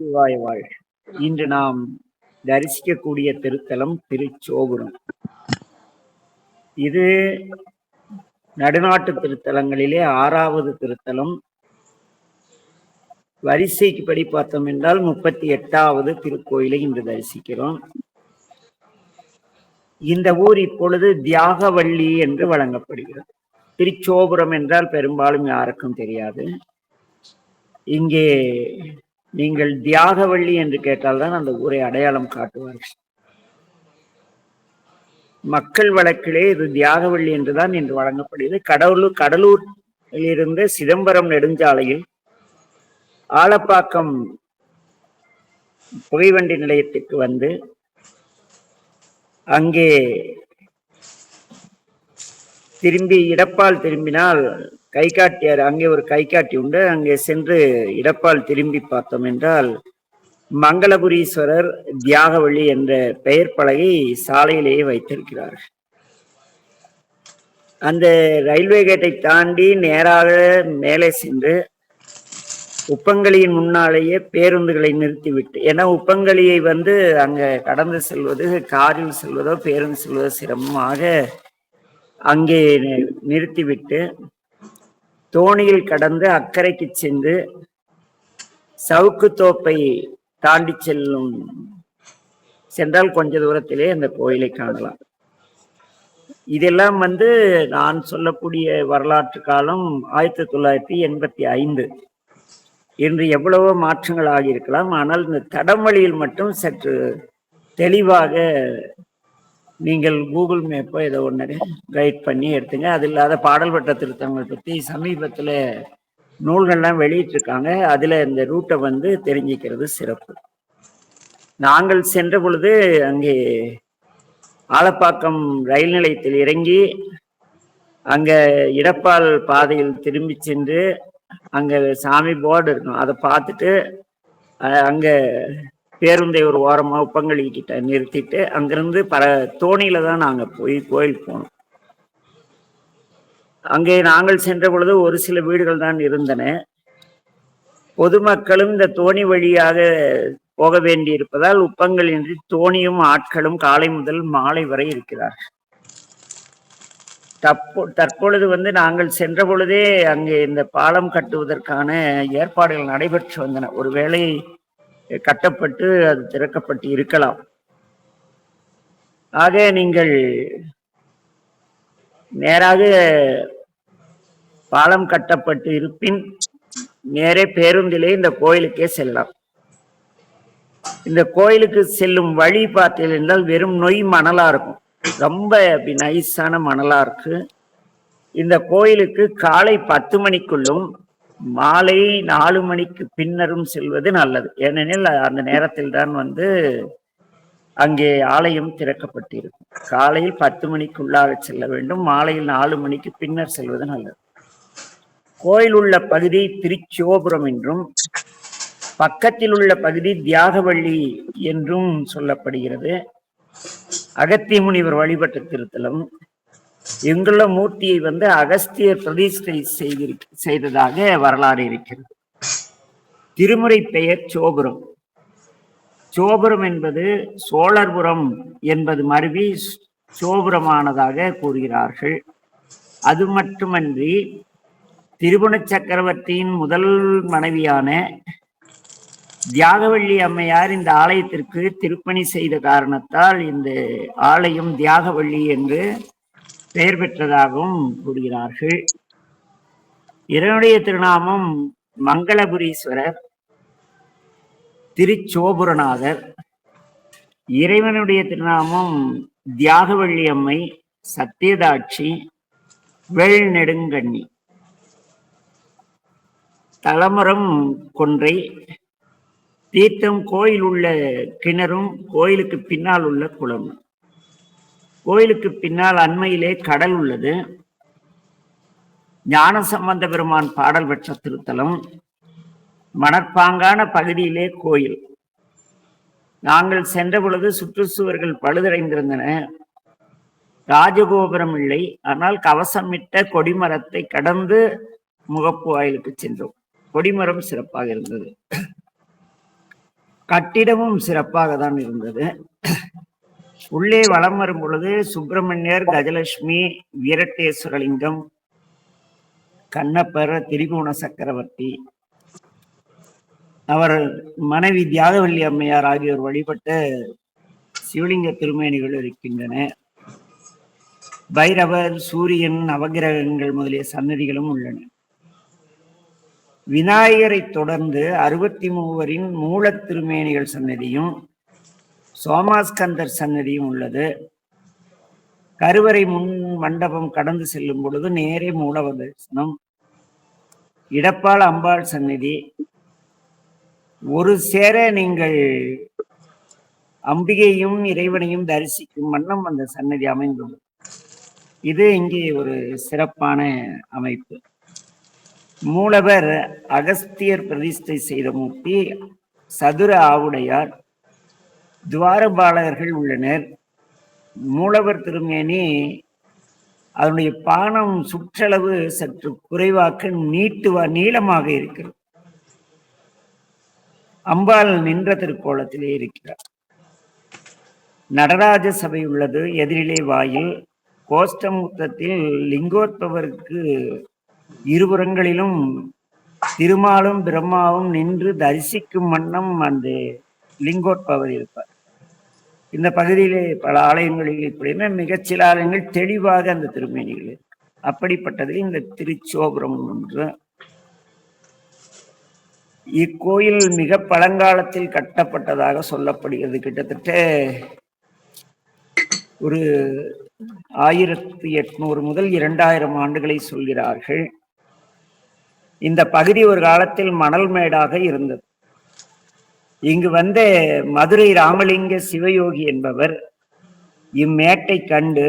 சிவாய வாழ்க. இன்று நாம் தரிசிக்கக்கூடிய திருத்தலம் திருச்சோபுரம். இது நடுநாட்டு திருத்தலங்களிலே 6வது திருத்தலம். வரிசைக்குப்படி பார்த்தோம் என்றால் 38வது திருக்கோயிலை இன்று தரிசிக்கிறோம். இந்த ஊர் இப்பொழுது தியாகவள்ளி என்று வழங்கப்படுகிறது. திருச்சோபுரம் என்றால் பெரும்பாலும் யாருக்கும் தெரியாது. இங்கே நீங்கள் தியாகவள்ளி என்று கேட்டால்தான் அந்த ஊரை அடையாளம் காட்டுவார்கள். மக்கள் வழக்கிலே இது தியாகவள்ளி என்றுதான் இன்று வழங்கப்படுகிறது. கடலூரில் இருந்து சிதம்பரம் நெடுஞ்சாலையில் ஆலப்பாக்கம் புகைவண்டி நிலையத்திற்கு வந்து அங்கே திரும்பி இடப்பால் திரும்பினால் கைகாட்டியார், அங்கே ஒரு கைகாட்டி உண்டு. அங்கே சென்று இடப்பால் திரும்பி பார்த்தோம் என்றால் மங்களபுரீஸ்வரர் தியாகவள்ளி என்ற பெயர் பலகை சாலையிலேயே வைத்திருக்கிறார்கள். அந்த ரயில்வே கேட்டை தாண்டி நேராக மேலே சென்று உப்பங்களியின் முன்னாலேயே பேருந்துகளை நிறுத்திவிட்டு, ஏன்னா உப்பங்களியை அங்க கடந்து செல்வது, காரில் செல்வதோ பேருந்து செல்வதோ சிரமமாக அங்கே நிறுத்திவிட்டு தோணியில் கடந்து அக்கறைக்கு சென்று சவுக்கு தோப்பை தாண்டி சென்றால் கொஞ்ச தூரத்திலே அந்த கோயிலை காணலாம். இதெல்லாம் நான் சொல்லக்கூடிய வரலாற்று காலம் 1985. இன்று எவ்வளவோ மாற்றங்கள் ஆகியிருக்கலாம். ஆனால் இந்த தடம் வழியில் மட்டும் சற்று தெளிவாக நீங்கள் கூகுள் மேப்போ ஏதோ ஒன்று கைட் பண்ணி எடுத்துங்க. அது இல்லாத பாடல் பெற்ற திருத்தங்கள் பற்றி சமீபத்தில் நூல்கள்லாம் வெளியிட்டிருக்காங்க. அதில் இந்த ரூட்டை தெரிஞ்சிக்கிறது சிறப்பு. நாங்கள் சென்ற பொழுது அங்கே ஆலப்பாக்கம் ரயில் நிலையத்தில் இறங்கி அங்கே இடப்பால் பாதையில் திரும்பி சென்று அங்கே சாமி போர்டு இருக்கும், அதை பார்த்துட்டு அங்கே பேருந்தை ஒரு ஓரமாக உப்பங்களி கிட்ட நிறுத்திட்டு அங்கிருந்து தோணியில தான் நாங்கள் போய் கோயில் போனோம். அங்கே நாங்கள் சென்ற பொழுது ஒரு சில வீடுகள் தான் இருந்தன. பொதுமக்களும் இந்த தோணி வழியாக போக வேண்டி இருப்பதால் உப்பங்களின்றி தோணியும் ஆட்களும் காலை முதல் மாலை வரை இருக்கிறார்கள். தற்பொழுது நாங்கள் சென்ற பொழுதே அங்கே இந்த பாலம் கட்டுவதற்கான ஏற்பாடுகள் நடைபெற்று வந்தன. ஒருவேளை கட்டப்பட்டு அது திறக்கப்பட்டு இருக்கலாம். ஆக நீங்கள் நேராக பாலம் கட்டப்பட்டு இருப்பின் நேரே பேருந்திலே இந்த கோயிலுக்கே செல்லலாம். இந்த கோயிலுக்கு செல்லும் வழி பார்த்தீர்கள் என்றால் வெறும் நொய் மணலா இருக்கும். ரொம்ப அப்படி நைஸான மணலா இருக்கு. இந்த கோயிலுக்கு காலை 10 மணிக்குள்ளும் மாலை 4 மணிக்கு பின்னரும் செல்வது நல்லது. ஏனெனில் அந்த நேரத்தில் தான் அங்கே ஆலயம் திறக்கப்பட்டிருக்கும். காலையில் 10 மணிக்குள்ளாக செல்ல வேண்டும், மாலையில் 4 மணிக்கு பின்னர் செல்வது நல்லது. கோயில் உள்ள பகுதி திருச்சோபுரம் என்றும் பக்கத்தில் உள்ள பகுதி தியாகவள்ளி என்றும் சொல்லப்படுகிறது. அகத்திய முனிவர் வழிபட்ட திருத்தலம். இங்குள்ள மூர்த்தியை அகஸ்தியர் பிரதிஷ்டை செய்ததாக வரலாறு இருக்கிறது. திருமுறை பெயர் சோபுரம். சோபுரம் என்பது சோழர்புரம் என்பது மருவி சோபுரமானதாக கூறுகிறார்கள். அது மட்டுமன்றி திருபுவன சக்கரவர்த்தியின் முதல் மனைவியான தியாகவள்ளி அம்மையார் இந்த ஆலயத்திற்கு திருப்பணி செய்த காரணத்தால் இந்த ஆலயம் தியாகவள்ளி என்று பெயர் பெற்றதாகவும் கூறுகிறார்கள். இறைவனுடைய திருநாமம் மங்களபுரீஸ்வரர், திருச்சோபுரநாதர். இறைவனுடைய திருநாமம் தியாகவள்ளி அம்மை, சத்தியதாட்சி, வெள் நெடுங்கண்ணி. தலமரம் கொன்றை. தீர்த்தம் கோயில் உள்ள கிணறும் கோயிலுக்கு பின்னால் உள்ள குளம். கோயிலுக்கு பின்னால் அண்மையிலே கடல் உள்ளது. ஞானசம்பந்த பெருமான் பாடல் பெற்ற திருத்தலம். மணற்பாங்கான பகுதியிலே கோயில். நாங்கள் சென்ற பொழுது சுற்றுச்சுவர்கள் பழுதடைந்திருந்தன. ராஜகோபுரம் இல்லை, ஆனால் கவசமிட்ட கொடிமரத்தை கடந்து முகப்பு வாயிலுக்கு சென்றோம். கொடிமரம் சிறப்பாக இருந்தது. கட்டிடமும் சிறப்பாக தான் இருந்தது. உள்ளே வலம் வரும் பொழுது சுப்பிரமணியர், கஜலட்சுமி, வீரட்டேஸ்வரலிங்கம், கண்ணப்பர், திரிகோண சக்கரவர்த்தி, அவர் மனைவி தியாகவல்லி அம்மையார் ஆகியோர் வழிபட்ட சிவலிங்க திருமேனிகள் இருக்கின்றன. பைரவர், சூரியன், நவகிரகங்கள் முதலிய சன்னதிகளும் உள்ளன. விநாயகரை தொடர்ந்து 63 மூல திருமேனிகள் சன்னதியும் சோமாஸ்கந்தர் சன்னதியும் உள்ளது. கருவறை முன் மண்டபம் கடந்து செல்லும் பொழுது நேரே மூலவர் தரிசனம். இடப்பால் அம்பாள் சன்னதி. ஒரு சேர நீங்கள் அம்பிகையும் இறைவனையும் தரிசிக்கும் வண்ணம் அந்த சன்னதி அமைந்துள்ளது. இது இங்கே ஒரு சிறப்பான அமைப்பு. மூலவர் அகஸ்தியர் பிரதிஷ்டை செய்த மூர்த்தி, சதுர ஆவுடையார், துவாரபாலகர்கள் உள்ளனர். மூலவர் திருமேனி அதனுடைய பானம் சுற்றளவு சற்று குறைவாக நீளமாக இருக்கிறது. அம்பாள் நின்ற திருக்கோலத்திலே இருக்கிறார். நடராஜ சபை உள்ளது. எதிரிலே வாயில். கோஷ்டமுத்தத்தில் லிங்கோத்பவருக்கு இருபுறங்களிலும் திருமாலும் பிரம்மாவும் நின்று தரிசிக்கும் வண்ணம் அந்த லிங்கோத்பவர் இருப்பார். இந்த பகுதியிலே பல ஆலயங்களில் இப்படின்னா மிகச்சில ஆலயங்கள் தெளிவாக அந்த திருமேனிகள். அப்படிப்பட்டதில் இந்த திருச்சோபுரம் ஒன்று. இக்கோயில் மிக பழங்காலத்தில் கட்டப்பட்டதாக சொல்லப்படுகிறது. கிட்டத்தட்ட ஒரு 1800 முதல் 2000 ஆண்டுகளை சொல்கிறார்கள். இந்த பகுதி ஒரு காலத்தில் மணல் மேடாக இருந்தது. இங்கு வந்த மதுரை ராமலிங்க சிவயோகி என்பவர் இம்மேட்டை கண்டு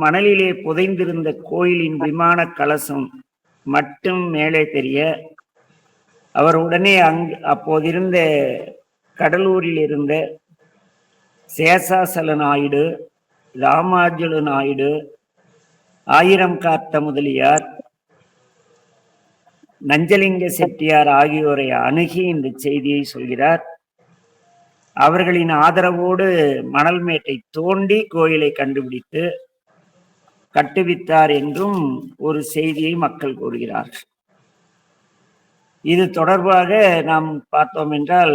மணலிலே புதைந்திருந்த கோயிலின் விமான கலசம் மட்டும் மேலே தெரிய அவர் உடனே அப்போதிருந்த கடலூரில் இருந்த சேசாசல நாயுடு, ராமாஜலு நாயுடு, ஆயிரம் காத்த முதலியார், நஞ்சலிங்க செட்டியார் ஆகியோரை அணுகி இந்த செய்தியை சொல்கிறார். அவர்களின் ஆதரவோடு மணல் மேட்டை தோண்டி கோயிலை கண்டுபிடித்து கட்டுவித்தார் என்றும் ஒரு செய்தியை மக்கள் கூறுகிறார்கள். இது தொடர்பாக நாம் பார்த்தோம் என்றால்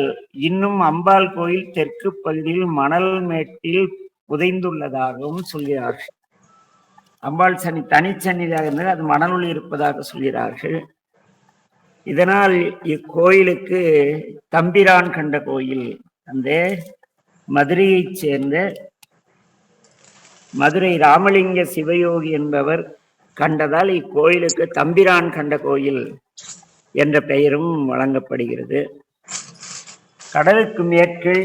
இன்னும் அம்பாள் கோயில் தெற்கு பகுதியில் மணல் மேட்டில் புதைந்துள்ளதாகவும் சொல்கிறார்கள். அம்பாள் தனிச்சன்னிதாக இருந்தால் அது மணலுள் இருப்பதாக சொல்கிறார்கள். இதனால் இக்கோயிலுக்கு தம்பிரான் கண்ட கோயில், அந்த மதுரையைச் சேர்ந்த மதுரை ராமலிங்க சிவயோகி என்பவர் கண்டதால் இக்கோயிலுக்கு தம்பிரான் கண்ட கோயில் என்ற பெயரும் வழங்கப்படுகிறது. கடலுக்கு மேற்கில்,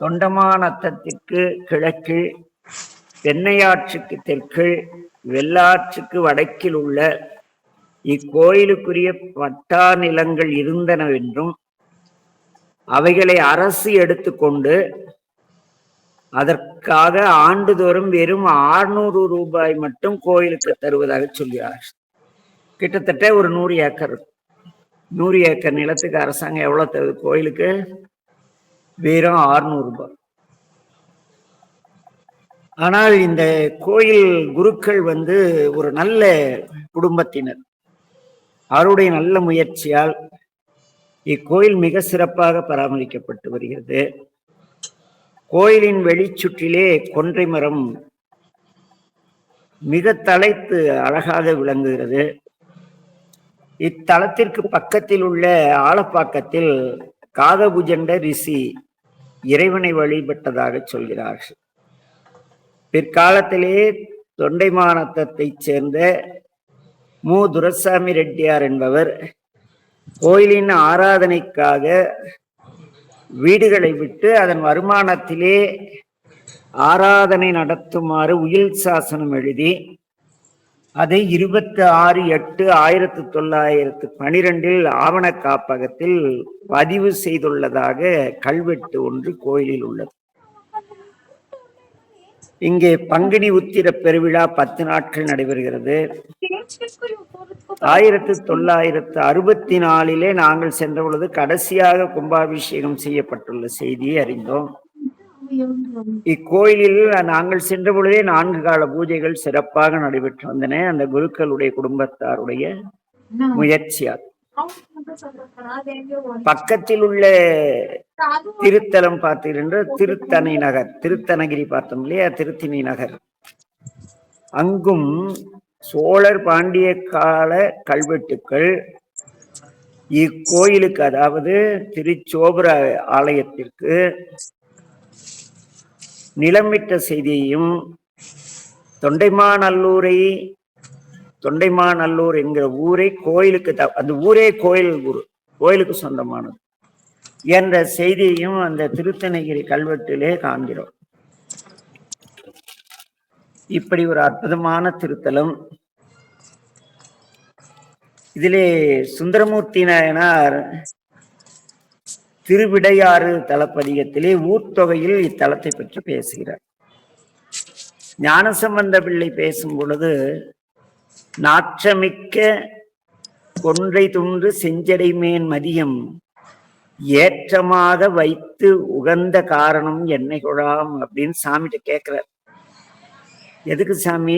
தொண்டமாநத்தத்திற்கு கிழக்கு, பெண்ணையாற்றுக்கு தெற்கு, வெள்ளாற்றுக்கு வடக்கில் உள்ள இக்கோயிலுக்குரிய பட்டா நிலங்கள் இருந்தனவென்றும் அவைகளை அரசு எடுத்துக்கொண்டு அதற்காக ஆண்டுதோறும் வெறும் 600 ரூபாய் மட்டும் கோயிலுக்கு தருவதாக சொல்கிறார். கிட்டத்தட்ட ஒரு 100 ஏக்கர் 100 ஏக்கர் நிலத்துக்கு அரசாங்கம் எவ்வளவு தருது கோயிலுக்கு? வெறும் 600 ரூபாய். ஆனால் இந்த கோயில் குருக்கள் ஒரு நல்ல குடும்பத்தினர். அவருடைய நல்ல முயற்சியால் இக்கோயில் மிக சிறப்பாக பராமரிக்கப்பட்டு வருகிறது. கோயிலின் வெளிச்சுற்றிலே கொன்றை மரம் மிக தழைத்து அழகாக விளங்குகிறது. இத்தலத்திற்கு பக்கத்தில் உள்ள ஆலப்பாக்கத்தில் காகபுஜண்ட ரிஷி இறைவனை வழிபட்டதாக சொல்கிறார்கள். பிற்காலத்திலே தொண்டைமாநத்தத்தைச் சேர்ந்த மு துரசாமி ரெட்டியார் என்பவர் கோயிலின் ஆராதனைக்காக வீடுகளை விட்டு அதன் வருமானத்திலே ஆராதனை நடத்துமாறு உயில் சாசனம் எழுதி அதை 26/8/1912 ஆவண காப்பகத்தில் பதிவு செய்துள்ளதாக கல்வெட்டு ஒன்று கோயிலில் உள்ளது. இங்கே பங்குனி உத்திர பெருவிழா 10 நாட்கள் நடைபெறுகிறது. 1964 நாங்கள் சென்ற பொழுது கடைசியாக கும்பாபிஷேகம் செய்யப்பட்டுள்ள செய்தியை அறிந்தோம். இக்கோயிலில் நாங்கள் சென்ற பொழுதே 4 கால பூஜைகள் சிறப்பாக நடைபெற்று வந்தன. அந்த குருக்களுடைய குடும்பத்தாருடைய முயற்சியால். பக்கத்தில் உள்ள திருத்தலம் பார்த்தீர்கள், திருத்தணி நகர், திருத்தணகிரி பார்த்தோம் இல்லையா, திருத்தணி நகர், அங்கும் சோழர் பாண்டிய கால கல்வெட்டுக்கள் இக்கோயிலுக்கு, அதாவது திருச்சோபுர ஆலயத்திற்கு நிலமிட்ட செய்தியையும், தொண்டைமாநல்லூர் என்கிற ஊரை கோயிலுக்கு, அந்த ஊரே கோயிலுக்கு சொந்தமானது என்ற செய்தியையும் அந்த திருத்தணகிரி கல்வெட்டிலே காண்கிறோம். இப்படி ஒரு அற்புதமான திருத்தலம். இதிலே சுந்தரமூர்த்தி நாயனார் திருவிடையாறு தலப்பதிகத்திலே ஊர்த்தொகையில் இத்தலத்தை பற்றி பேசுகிறார். ஞானசம்பந்த பிள்ளை பேசும் பொழுது, நாற்றமிக்க கொன்றை துன்று செஞ்சடைமேன் மதியம் ஏற்றமாக வைத்து உகந்த காரணம் என்னை கொழாம் அப்படின்னு சாமிகிட்ட கேட்கிறார். எதுக்கு சாமி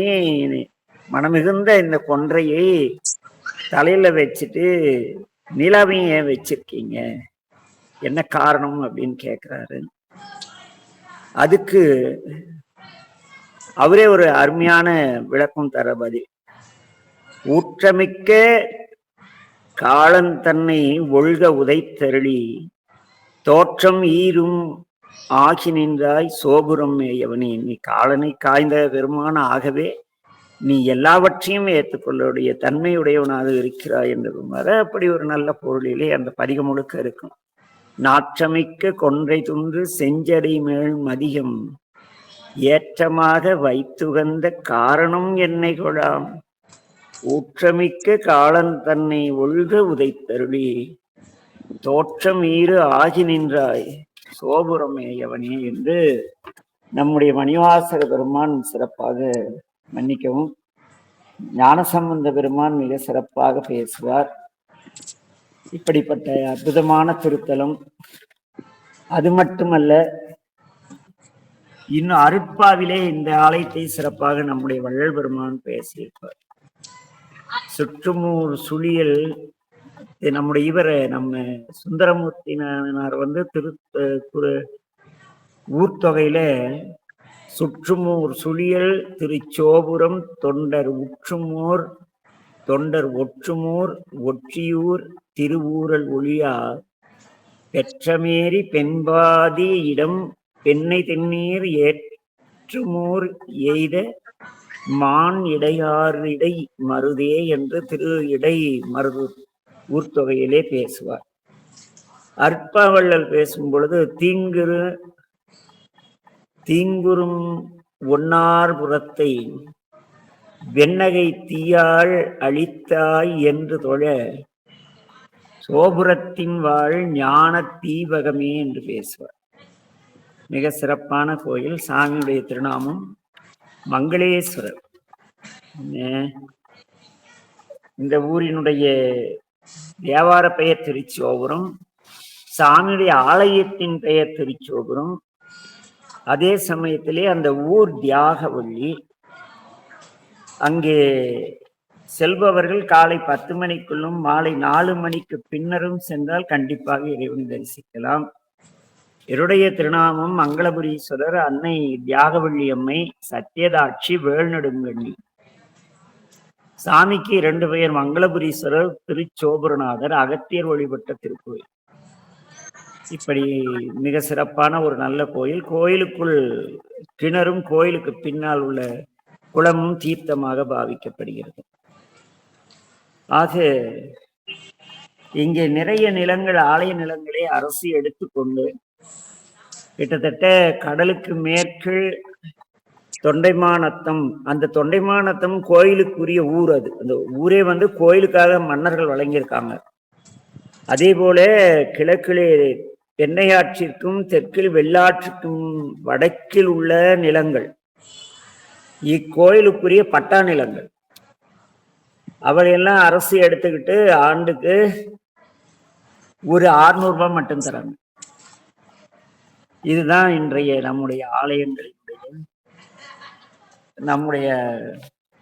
மனமிகுந்த இந்த கொன்றையை தலையில வச்சுட்டு நிலாவையும் ஏன் வச்சிருக்கீங்க, என்ன காரணம் அப்படின்னு கேட்கிறாரு. அதுக்கு அவரே ஒரு அருமையான விளக்கம் தர பதில். ஊற்றமிக்க காலன் தன்னை ஒழுக உதைத்தருளி தோற்றம் ஈரும் ஆகி நின்றாய் சோபுரம் மேயவனே. நீ காலனை காய்ந்த பெருமான, ஆகவே நீ எல்லாவற்றையும் ஏற்றுக்கொள்ளுடைய தன்மையுடையவனாக இருக்கிறாய் என்றதும் வர அப்படி ஒரு நல்ல பொருளிலே அந்த பதிகம் முழுக்க இருக்கும். நாற்றமிக்க கொன்றை துன்று செஞ்சடை மேல் மதியம் ஏற்றமாக வைத்துகந்த காரணம் என்னை கொழாம் ஊற்றமிக்க காலன் தன்னை ஒழுக உதைத்தருளி தோற்றம் ஈறு ஆகி நின்றாய் சோபுரமேயவனே என்று நம்முடைய மணிவாசக பெருமான் சிறப்பாக, மன்னிக்கவும், ஞானசம்பந்த பெருமான் மிக சிறப்பாக பேசுவார். இப்படிப்பட்ட அற்புதமான திருத்தலம். அது மட்டுமல்ல, இன்னும் அருட்பாவிலே இந்த ஆலயத்தை சிறப்பாக நம்முடைய வள்ளல் பெருமான் பேசியிருப்பார். சுற்றுமூர் சுழியல், நம்முடைய நம்ம சுந்தரமூர்த்தினார் ஊர்த்தொகையில சுற்றுமூர் சுழியல் திருச்சோபுரம் தொண்டர் ஒற்றுமூர் ஒற்றியூர் திருவூரல் ஒளியா பெற்றமேறி பெண்பாதி இடம் பெண்ணை தென்னீர் ஏற்றுமூர் எய்த மான் இடையாரிடை மருதே என்று திரு இடை மருது ஊர்த்தொகையிலே பேசுவார். அற்பவள்ளல் பேசும் பொழுது தீங்குறும் ஒன்னார்புறத்தை வெண்ணகை தீயாள் அழித்தாய் என்று தொழ சோபுரத்தின் வாழ் ஞான தீபகமே என்று பேசுவார். மிக சிறப்பான கோயில். சாமியுடைய திருநாமம் மங்களேஸ்வரர். இந்த ஊரினுடைய தேவார பெயர் திருச்சோபுரம், சாமியுடைய ஆலயத்தின் பெயர் திருச்சோபுரம். அதே சமயத்திலே அந்த ஊர் தியாகவள்ளி. அங்கே செல்பவர்கள் காலை 10 மணிக்குள்ளும் மாலை 4 மணிக்கு பின்னரும் சென்றால் கண்டிப்பாக இறைவனை தரிசிக்கலாம். இவருடைய திருநாமம் மங்களபுரீஸ்வரர், அன்னை தியாகவள்ளி அம்மை, சத்தியதாட்சி, வேல்நடுங்கண்ணி. சாமிக்கு 2 பெயர், மங்களபுரீஸ்வரர், திருச்சோபுரநாதர், அகத்தியர் வழிபட்ட திருக்கோயில். இப்படி மிக சிறப்பான ஒரு நல்ல கோயில். கோயிலுக்குள் கிணறும் கோயிலுக்கு பின்னால் உள்ள குளமும் தீர்த்தமாக பாவிக்கப்படுகிறது. ஆக இங்கே நிறைய நிலங்கள், ஆலய நிலங்களை அரசு எடுத்துக்கொண்டு கிட்டத்தட்ட கடலுக்கு மேற்கு தொண்டைமாநத்தம், அந்த தொண்டைமாநத்தம் கோயிலுக்குரிய ஊர். அது அந்த ஊரே கோயிலுக்காக மன்னர்கள் வழங்கியிருக்காங்க. அதே போல கிழக்கிலே தென்னையாற்றிற்கும் தெற்கில் வெள்ளாற்றுக்கும் வடக்கில் உள்ள நிலங்கள் இக்கோயிலுக்குரிய பட்டா நிலங்கள் அவையெல்லாம் அரசு எடுத்துக்கிட்டு ஆண்டுக்கு ஒரு 600 ரூபாய் மட்டும் தராங்க. இதுதான் இன்றைய நம்முடைய ஆலயங்களினுடைய நம்முடைய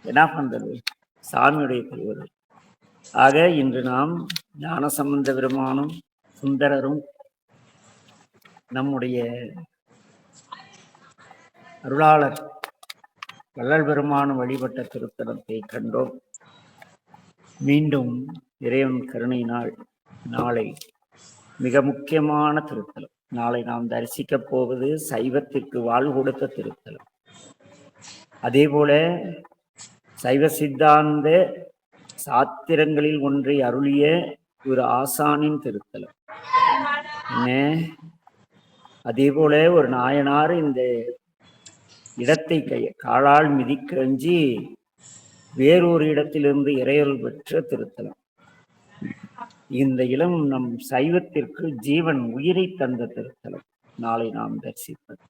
என்ன பண்றது சாமியுடைய திருவுருள். ஆக இன்று நாம் ஞானசம்பந்த பெருமானும் சுந்தரரும் நம்முடைய அருளாளர் வள்ளல் பெருமானும் வழிபட்ட திருத்தலத்தை கண்டோம். மீண்டும் இறைவன் கருணையினால் நாளை மிக முக்கியமான திருத்தலம், நாளை நாம் தரிசிக்கப் போவது சைவத்திற்கு வாழ் கொடுத்த திருத்தலம். அதே போல சைவ சித்தாந்த சாத்திரங்களில் ஒன்றை அருளிய ஒரு ஆசானின் திருத்தலம். அதே போல ஒரு நாயனார் இந்த இடத்தை காலால் மிதிக்கஞ்சி வேறொரு இடத்திலிருந்து இறையருள் பெற்ற திருத்தலம். இந்த இளம் நம் சைவத்திற்கு ஜீவன் உயிரை தந்த திருத்தலம் நாளை நாம் தரிசிப்பது.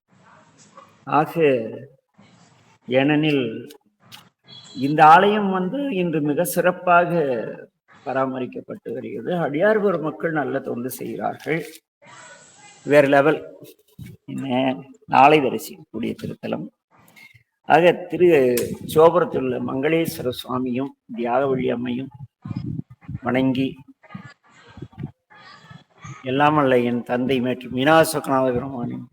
ஆக ஏனெனில் இந்த ஆலயம் இன்று மிக சிறப்பாக பராமரிக்கப்பட்டு வருகிறது. அடியார் மக்கள் நல்ல தொண்டு செய்கிறார்கள். வேற லெவல். நாளை தரிசிக்கக்கூடிய திருத்தலம். ஆக திரு சோபுரத்தில் உள்ள மங்களேஸ்வர சுவாமியும் தியாகவள்ளி அம்மையும் வணங்கி எல்லாமல்ல என் தந்தை மற்றும் மீனாசகநாத பெருமானின்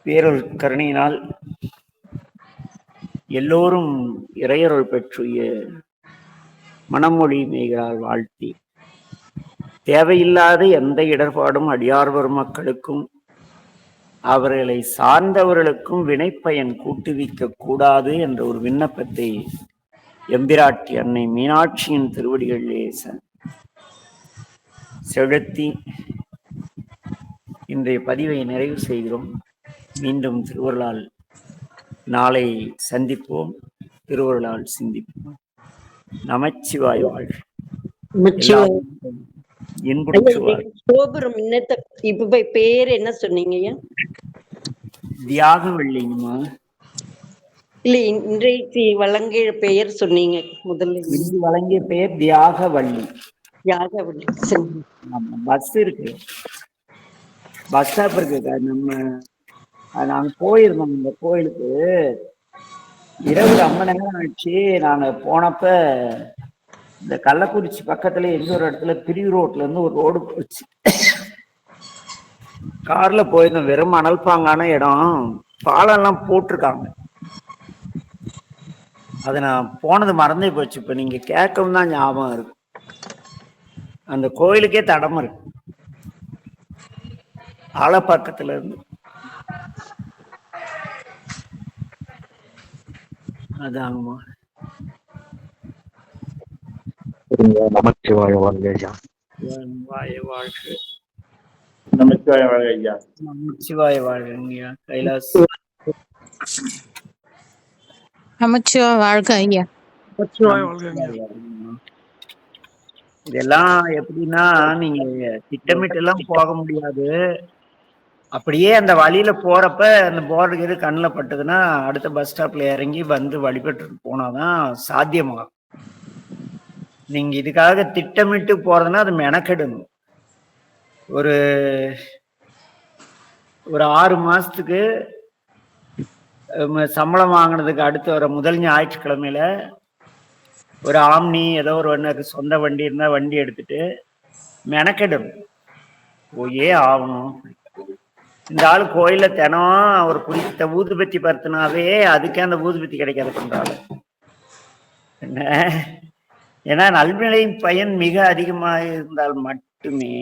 பேரொரு கருணையினால் எல்லோரும் இறையருள் பெற்றுய மனமொழி மேகரால் வாழ்த்தி தேவையில்லாத எந்த இடர்பாடும் அடியார்வர் மக்களுக்கும் அவர்களை சார்ந்தவர்களுக்கும் வினைப்பயன் கூட்டுவிக்க கூடாது என்ற ஒரு விண்ணப்பத்தை எம்பிராட்டி அன்னை மீனாட்சியின் திருவடிகளிலே செலுத்தி இன்றைய பதிவை நிறைவு செய்கிறோம். மீண்டும் திருவருளால் நாளை சந்திப்போம், திருவருளால் சிந்திப்போம். நமச்சிவாய வாழ்க. கோபுரம் இப்ப பேர் என்ன சொன்னீங்க? தியாகவள்ளிங்கம்மா. இல்ல, இன்றைக்கு வழங்கிய பெயர் சொன்னீங்க முதல்ல. வழங்கிய பெயர் தியாகவள்ளி. தியாகவள்ளி. பஸ் இருக்கு, பஸ் ஸ்டாப் இருக்கு. நாங்க போயிருந்தோம் இந்த கோயிலுக்கு. இரவு 50 நேரம் ஆச்சு. நாங்க போனப்ப இந்த கள்ளக்குறிச்சி பக்கத்துல எங்க ஒரு இடத்துல பிரிவு ரோட்ல இருந்து ஒரு ரோடு போச்சு. கார்ல போயிருந்தோம். வெறும் மணல்பாங்கான இடம், பாலம் எல்லாம் போட்டிருக்காங்க. அது நான் போனது மறந்தே போச்சு. இப்ப நீங்க கேட்கவும் தான் ஞாபகம் இருக்கு. அந்த கோயிலுக்கே தடம் இருக்கு ஆலப்பக்கத்துல இருந்து. அதாங்கம்மா. நமச்சிவாய வாழ்க ஐயா. வாழ்க. நமச்சிவாய வாழ்க ஐயா. நமச்சிவாய வாழ்க கைலாஸ். நமச்சிவாய வாழ்க ஐயா. இதெல்லாம் எப்படின்னா, நீங்க திட்டமிட்டு எல்லாம் போக முடியாது. அப்படியே அந்த வழியில போறப்ப அந்த போர்டுக்கு எது கண்ணில் பட்டதுன்னா அடுத்த பஸ் ஸ்டாப்ல இறங்கி வழிபட்டு போனாதான் சாத்தியமாகும். நீங்க இதுக்காக திட்டமிட்டு போறதுன்னா அது மெனக்கெடணும். ஒரு 6 மாசத்துக்கு சம்பளம் வாங்கினதுக்கு அடுத்து வர முதல் ஞாயிற்றுக்கிழமையில ஒரு ஆம்னி ஏதோ ஒரு சொந்த வண்டி இருந்தா வண்டி எடுத்துட்டு மெனக்கெடணும், போயே ஆகணும். இந்த ஆள் கோயில தினம் ஒரு குறிப்பிட்ட ஊதுபத்தி பருத்தினாவே அதுக்கே அந்த ஊதுபத்தி கிடைக்காது பண்றாள். என்ன, ஏன்னா நல்வினையின் பயன் மிக அதிகமாக இருந்தால் மட்டுமே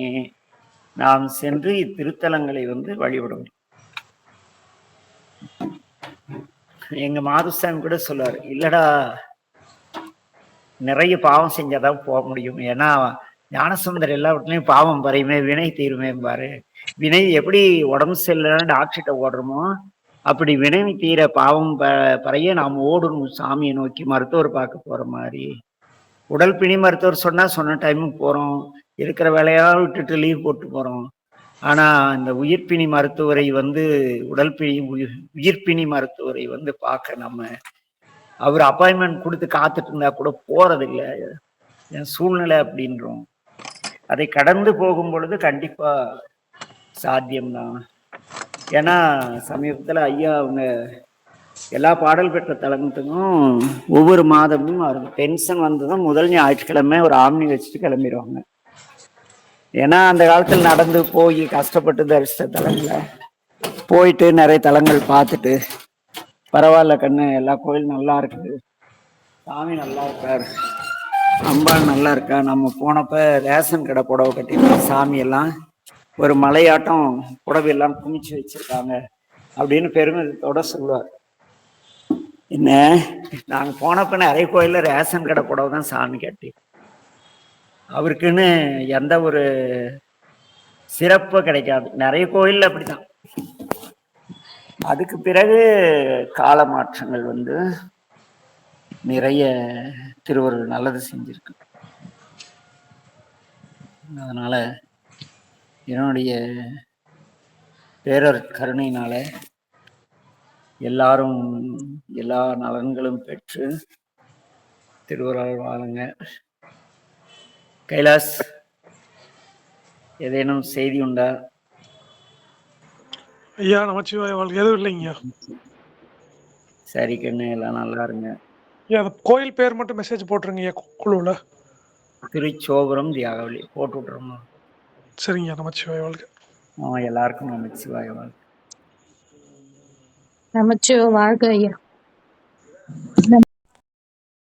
நாம் சென்று இத்திருத்தலங்களை வழிபட முடியும். எங்க மாதுசாமி கூட சொல்லுவார், இல்லடா நிறைய பாவம் செஞ்சாதான் போக முடியும். ஏன்னா ஞானசுந்தர் எல்லாவற்றிலையும் பாவம் பறையுமே வினை தீருமே பாரு. வினை எப்படி உடம்பு செல்லன்னு டாக்டர்கிட்ட ஓடுறோமோ அப்படி வினை தீர பாவம் பறைய நாம் ஓடணும் சாமியை நோக்கி. மருத்துவர் பார்க்க போற மாதிரி, உடல் பிணி மருத்துவர் சொன்னா சொன்ன டைமுக்கு போறோம், இருக்கிற வேலையா விட்டுட்டு லீவ் போட்டு போறோம். ஆனா இந்த உயிர்ப்பிணி மருத்துவரை வந்து உயிர்ப்பிணி மருத்துவரை வந்து பார்க்க நம்ம அவர் அப்பாயின்மெண்ட் கொடுத்து காத்துட்டு இருந்தா கூட போறதில்ல. என் சூழ்நிலை அப்படின்றோம். அதை கடந்து போகும் பொழுது கண்டிப்பா சாத்தியம்தான். ஏன்னா சமீபத்துல ஐயா அவங்க எல்லா பாடல் பெற்ற தலத்துக்கும் ஒவ்வொரு மாதமும் அவருக்கு பென்ஷன் வந்ததும் முதல் ஞாயிற்றுக்கிழமை ஒரு ஆம்னி வச்சுட்டு கிளம்பிடுவாங்க. ஏன்னா அந்த காலத்தில் நடந்து போய் கஷ்டப்பட்டு தரிசித்த தலங்களை போயிட்டு நிறைய தலங்கள் பார்த்துட்டு பரவாயில்ல கண்ணு, எல்லா கோயிலும் நல்லா இருக்குது, சாமி நல்லா இருக்கார், அம்பாள் நல்லா இருக்கா, நம்ம போனப்ப ரேஷன் கடை புடவை கட்டி சாமி எல்லாம் ஒரு மலையாட்டம் புடவை எல்லாம் குமிச்சு வச்சிருக்காங்க அப்படின்னு பெருமிதத்தோட சொல்லுவார். என்ன நாங்க போனப்ப நிறைய கோயில்ல ரேஷன் கடை புடவை தான் சாமி கட்டி, அவருக்குன்னு எந்த ஒரு சிறப்பு கிடைக்காது. நிறைய கோயில்ல அப்படிதான். அதுக்கு பிறகு கால மாற்றங்கள் வந்து நிறைய திருவருள் நல்லது செஞ்சிருக்கு. அதனால என்னுடைய பேரர் கருணையினால எல்லாரும் எல்லா நலன்களும் பெற்று திருவருள் வாழுங்க. கைலாஸ், ஏதேனும் செய்தி உண்டா? ஐயா நமச்சிவாய வாழ்க்கை எதுவும் இல்லைங்க. சரி கண்ணு, எல்லாம் நல்லா இருங்க. ஐயா அந்த கோயில் பேர் மட்டும் மெசேஜ் போட்டுருங்க ஐயா குழுவில். திருச்சோபுரம் தியாகவழி போட்டு விட்டுறோமா? சரிங்க, நமச்சிவாய வாழ்க்கை. எல்லாருக்கும் நமச்சிவாய வாழ்க்கை. நமச்சிவாய வாழ்க ஐயா.